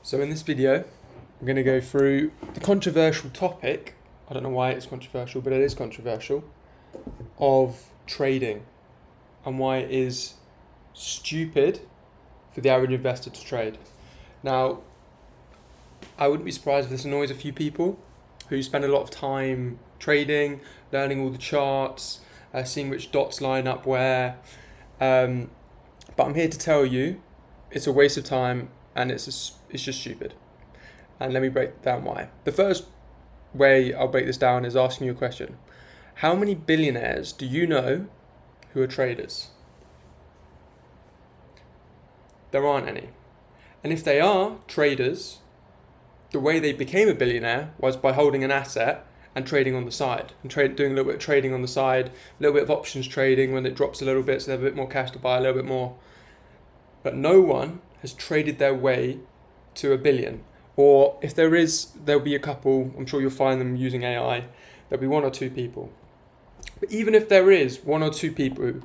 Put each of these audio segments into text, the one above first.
So in this video, I'm going to go through the controversial topic, I don't know why it's controversial, but it is controversial, of trading and why it is stupid for the average investor to trade. Now, I wouldn't be surprised if this annoys a few people who spend a lot of time trading, learning all the charts, seeing which dots line up where. But I'm here to tell you it's a waste of time and it's just stupid. And let me break down why. The first way I'll break this down is asking you a question. How many billionaires do you know who are traders? There aren't any. And if they are traders, the way they became a billionaire was by holding an asset and trading on the side, and doing a little bit of trading on the side, a little bit of options trading when it drops a little bit so they have a bit more cash to buy a little bit more. But no one has traded their way to a billion. Or if there is, there'll be a couple, I'm sure you'll find them using AI, there'll be one or two people. But even if there is one or two people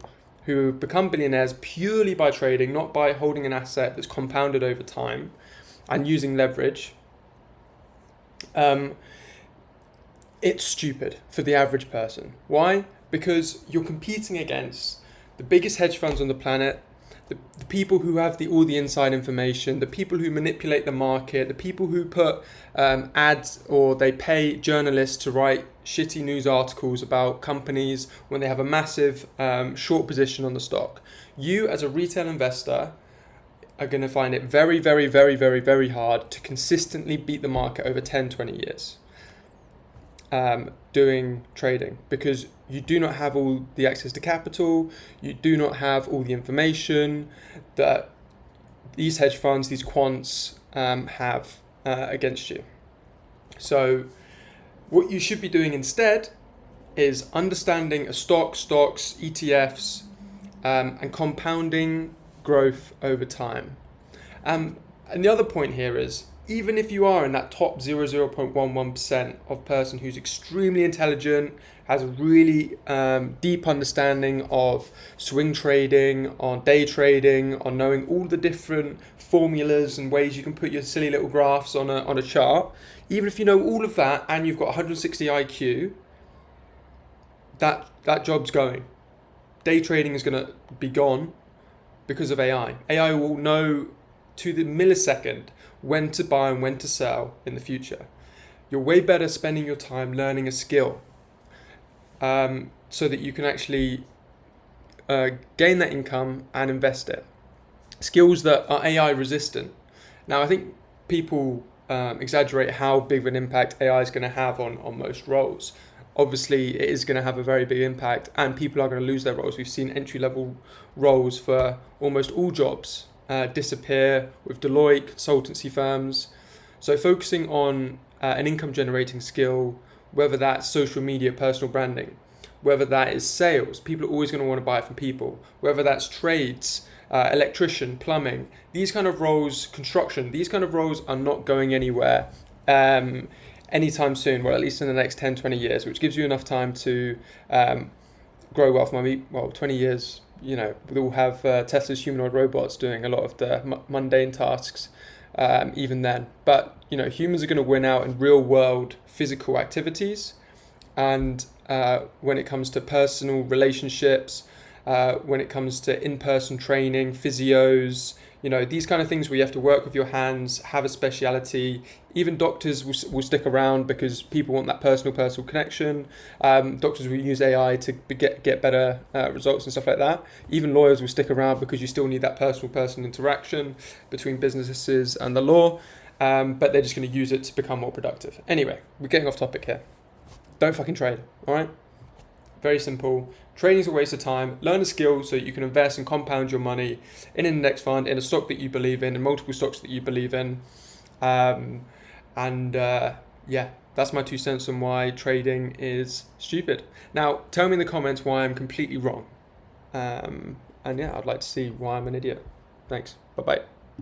who become billionaires purely by trading, not by holding an asset that's compounded over time and using leverage, it's stupid for the average person. Why? Because you're competing against the biggest hedge funds on the planet, the people who have all the inside information, the people who manipulate the market, the people who put ads or they pay journalists to write shitty news articles about companies when they have a massive short position on the stock. You as a retail investor are going to find it very, very, very, very, very hard to consistently beat the market over 10, 20 years doing trading, because you do not have all the access to capital, you do not have all the information that these hedge funds, these quants have against you. So what you should be doing instead is understanding a stocks, ETFs, and compounding growth over time. And the other point here is, even if you are in that top 0.11% of person who's extremely intelligent, has a really deep understanding of swing trading, on day trading, on knowing all the different formulas and ways you can put your silly little graphs on a chart, even if you know all of that and you've got 160 IQ, that job's going. Day trading is going to be gone because of AI. AI will know to the millisecond when to buy and when to sell in the future. You're way better spending your time learning a skill so that you can actually gain that income and invest it. Skills that are AI resistant. Now, I think people exaggerate how big of an impact AI is going to have on most roles. Obviously, it is going to have a very big impact and people are going to lose their roles. We've seen entry-level roles for almost all jobs disappear with Deloitte, consultancy firms. So focusing on an income generating skill, whether that's social media, personal branding, whether that is sales, people are always going to want to buy it from people, whether that's trades, electrician, plumbing, these kind of roles, construction, these kind of roles are not going anywhere anytime soon, or at least in the next 10, 20 years, which gives you enough time to grow wealth. Maybe, 20 years, we'll have Tesla's humanoid robots doing a lot of the mundane tasks even then. But, humans are going to win out in real world physical activities. And when it comes to personal relationships, when it comes to in-person training, physios, these kind of things where you have to work with your hands, have a speciality. Even doctors will stick around because people want that personal connection. Doctors will use AI to get better results and stuff like that. Even lawyers will stick around because you still need that person interaction between businesses and the law. But they're just going to use it to become more productive. Anyway, we're getting off topic here. Don't fucking trade, all right? Very simple. Trading is a waste of time. Learn a skill so you can invest and compound your money in an index fund, in a stock that you believe in multiple stocks that you believe in. That's my 2 cents on why trading is stupid. Now, tell me in the comments why I'm completely wrong. I'd like to see why I'm an idiot. Thanks. Bye-bye.